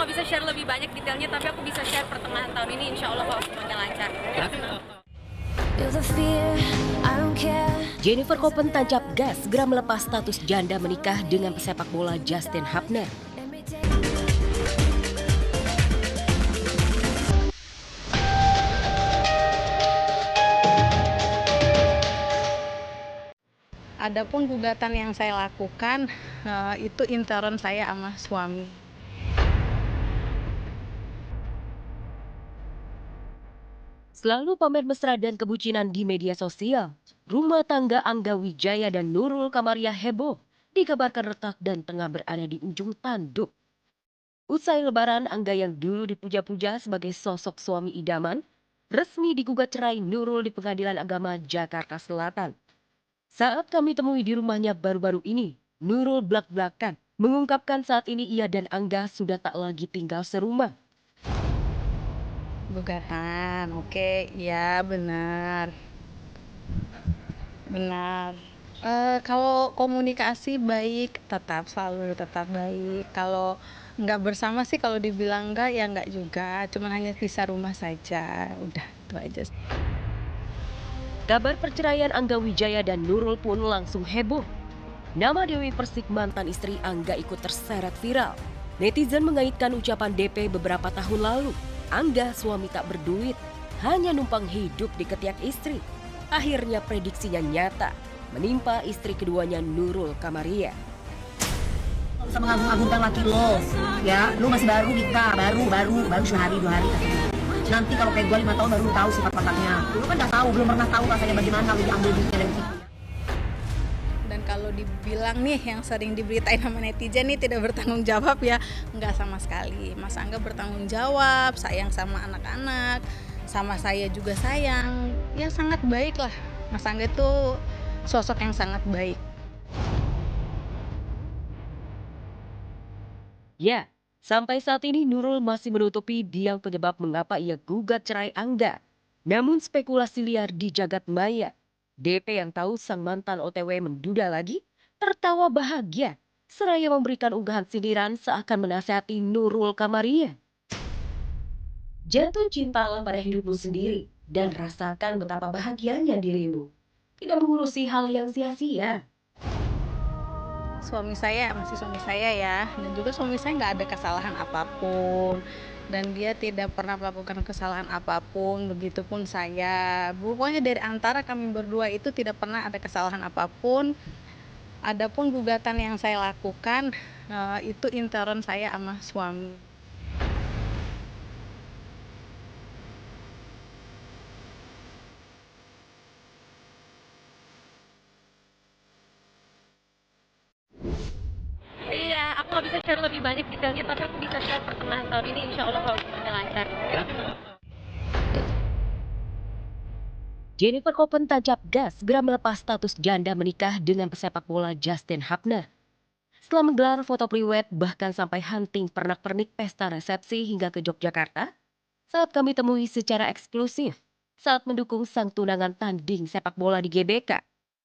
nggak bisa share lebih banyak detailnya, tapi aku bisa share pertengahan tahun ini insya Allah kalau semuanya lancar. Jennifer Copen tancap gas segera melepas status janda menikah dengan pesepak bola Justin Hubner. Adapun gugatan yang saya lakukan itu intern saya sama suami. Selalu pamer mesra dan kebucinan di media sosial, rumah tangga Angga Wijaya dan Nurul Kamaria heboh, dikabarkan retak dan tengah berada di ujung tanduk. Usai lebaran, Angga yang dulu dipuja-puja sebagai sosok suami idaman, resmi digugat cerai Nurul di Pengadilan Agama Jakarta Selatan. Saat kami temui di rumahnya baru-baru ini, Nurul blak-blakan mengungkapkan saat ini ia dan Angga sudah tak lagi tinggal serumah. Gugatan, oke, ya benar. Kalau komunikasi baik, selalu tetap baik. Kalau nggak bersama sih, kalau dibilang enggak ya enggak juga, cuman hanya pisah rumah saja, udah itu aja. Kabar perceraian Angga Wijaya dan Nurul pun langsung heboh. Nama Dewi Persik mantan istri Angga ikut terseret viral. Netizen mengaitkan ucapan DP beberapa tahun lalu. Angga suami tak berduit, hanya numpang hidup di ketiak istri. Akhirnya prediksinya nyata, menimpa istri keduanya Nurul Kamaria. Bisa mengagung-agungkan laki lo, ya, lu masih baru kita, baru sehari 2 hari. Nanti kalau kayak gue 5 tahun baru lu tahu sifat-sifatnya. Lu kan belum pernah tahu rasanya bagaimana lu diambil duitnya dari situ. Dan kalau dibilang nih yang sering diberitain sama netizen nih tidak bertanggung jawab, ya nggak sama sekali. Mas Angga bertanggung jawab, sayang sama anak-anak, sama saya juga sayang. Ya sangat baik lah, Mas Angga itu sosok yang sangat baik. Ya, sampai saat ini Nurul masih menutupi biang penyebab mengapa ia gugat cerai Angga. Namun spekulasi liar di jagat maya. DP yang tahu sang mantan OTW menduda lagi, tertawa bahagia, seraya memberikan unggahan sindiran seakan menasihati Nurul Kamaria. Jatuh cintalah pada hidupmu sendiri dan rasakan betapa bahagianya dirimu. Tidak mengurusi hal yang sia-sia. Suami saya masih suami saya ya, dan juga suami saya nggak ada kesalahan apapun, dan dia tidak pernah melakukan kesalahan apapun, begitupun saya. Pokoknya dari antara kami berdua itu tidak pernah ada kesalahan apapun. Adapun gugatan yang saya lakukan itu intern saya sama suami. Iya, aku nggak bisa share lebih banyak detailnya, tapi aku bisa share pertengahan tahun ini insya Allah kalau semuanya lancar. Jennifer Copen tancap gas segera melepas status janda menikah dengan pesepak bola Justin Hubner. Setelah menggelar foto priwet bahkan sampai hunting pernak-pernik pesta resepsi hingga ke Yogyakarta, saat kami temui secara eksklusif saat mendukung sang tunangan tanding sepak bola di GBK,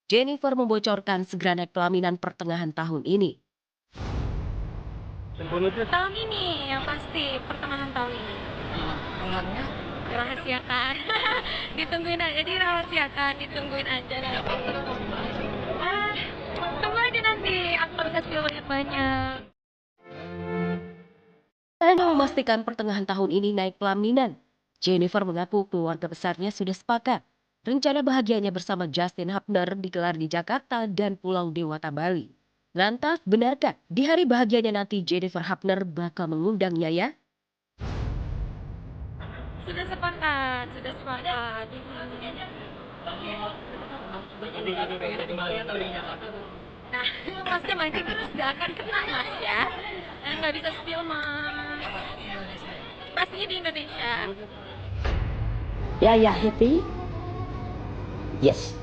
Jennifer membocorkan segera naik pelaminan pertengahan tahun ini. Tahun ini yang pasti pertengahan tahun ini. Dirahasiakan. Ditungguin aja, ditungguin aja nanti. Tunggu aja nanti, aku nggak bisa spill banyak-banyak. Hanya memastikan pertengahan tahun ini naik pelaminan, Jennifer mengaku keluarga besarnya sudah sepakat. Rencana bahagianya bersama Justin Hubner digelar di Jakarta dan Pulau Dewata, Bali. Lantas, benarkah di hari bahagianya nanti Jennifer Hubner bakal mengundangnya ya? Sudah sepakat. Nah, pasti mancing terus gak akan kena mas ya. Nggak bisa spill mas. Pastinya di Indonesia. Yeah, happy? Yes.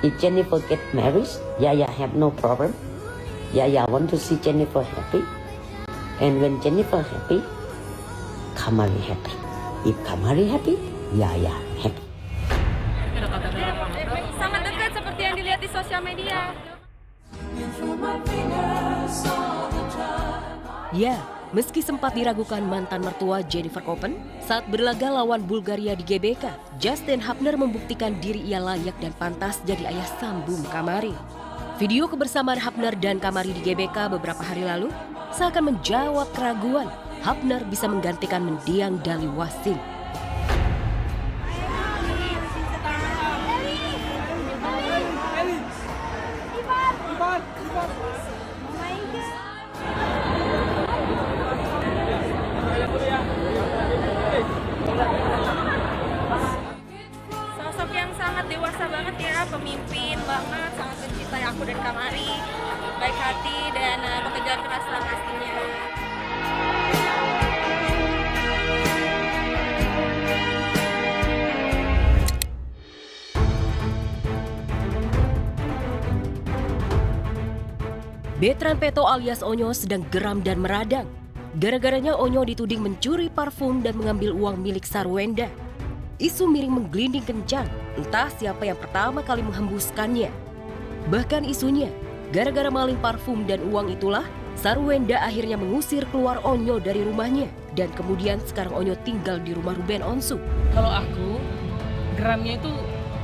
If Jennifer get married, have no problem. Want to see Jennifer happy. And when Jennifer happy, Kamari happy. If Kamari happy, happy. Sangat dekat seperti yang dilihat di sosial media. Ya, Meski sempat diragukan mantan mertua Jennifer Koppen saat berlaga lawan Bulgaria di GBK, Justin Hubner membuktikan diri ia layak dan pantas jadi ayah sambung Kamari. Video kebersamaan Hubner dan Kamari di GBK beberapa hari lalu seakan menjawab keraguan Hubner bisa menggantikan mendiang Dali Wasin. Sosok yang sangat dewasa banget ya, pemimpin banget, sangat mencintai aku dan Kamari, baik hati dan bekerja keras lah pastinya. Betran Peto alias Onyo sedang geram dan meradang. Gara-garanya Onyo dituding mencuri parfum dan mengambil uang milik Sarwenda. Isu miring menggelinding kencang, entah siapa yang pertama kali menghembuskannya. Bahkan isunya, gara-gara maling parfum dan uang itulah, Sarwenda akhirnya mengusir keluar Onyo dari rumahnya. Dan kemudian sekarang Onyo tinggal di rumah Ruben Onsu. Kalau aku, geramnya itu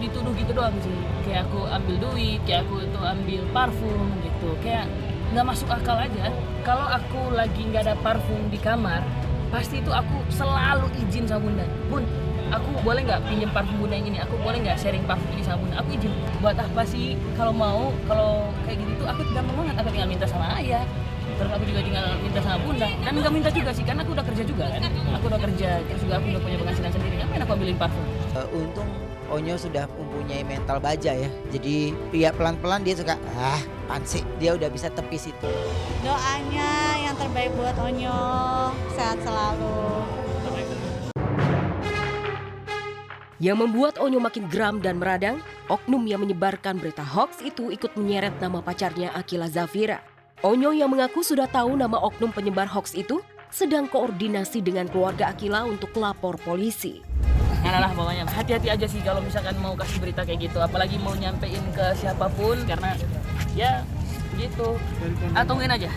dituduh gitu doang sih. Kayak aku ambil duit, kayak aku itu ambil parfum gitu. Kayak nggak masuk akal aja. Kalau aku lagi nggak ada parfum di kamar, pasti itu aku selalu izin sama Bunda. Bun, aku boleh nggak pinjam parfum Bunda yang ini? Aku boleh nggak sharing parfum ini sama Bunda? Aku izin. Buat apa sih? Kalau mau, kalau kayak gitu tuh aku gampang banget. Aku tinggal minta sama ayah. Terus aku juga tinggal minta sama Bunda. Dan nggak minta juga sih, karena aku udah kerja juga kan. Aku udah kerja, terus juga aku udah punya penghasilan sendiri. Ngapain aku ambilin parfum? Untung Onyo sudah mempunyai mental baja ya. Jadi ya pelan-pelan dia suka apaan sih? Dia udah bisa tepis itu. Doanya yang terbaik buat Onyo, sehat selalu. Yang membuat Onyo makin geram dan meradang, oknum yang menyebarkan berita hoax itu ikut menyeret nama pacarnya Akila Zafira. Onyo yang mengaku sudah tahu nama oknum penyebar hoax itu sedang koordinasi dengan keluarga Akila untuk lapor polisi. Nah pokoknya hati-hati aja sih kalau misalkan mau kasih berita kayak gitu, apalagi mau nyampein ke siapapun, karena ya gitu. Tungguin aja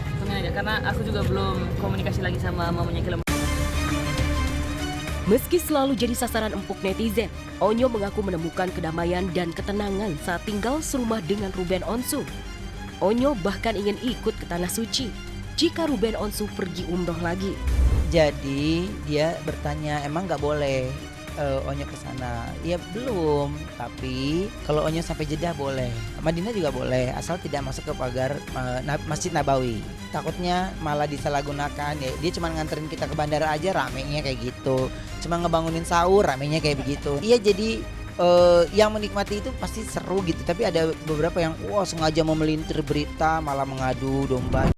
karena aku juga belum komunikasi lagi sama mamanya Akila. Meski selalu jadi sasaran empuk netizen, Onyo mengaku menemukan kedamaian dan ketenangan saat tinggal serumah dengan Ruben Onsu. Onyo bahkan ingin ikut ke Tanah Suci jika Ruben Onsu pergi umroh lagi. Jadi dia bertanya, emang nggak boleh Onyo ke sana? Ya belum, tapi kalau Onyo sampai Jeddah boleh. Madinah juga boleh, asal tidak masuk ke pagar Masjid Nabawi. Takutnya malah disalahgunakan ya. Dia cuma nganterin kita ke bandara aja ramenya kayak gitu. Cuma ngebangunin sahur ramenya kayak begitu. Iya, jadi yang menikmati itu pasti seru gitu. Tapi ada beberapa yang sengaja memelintir berita malah mengadu domba.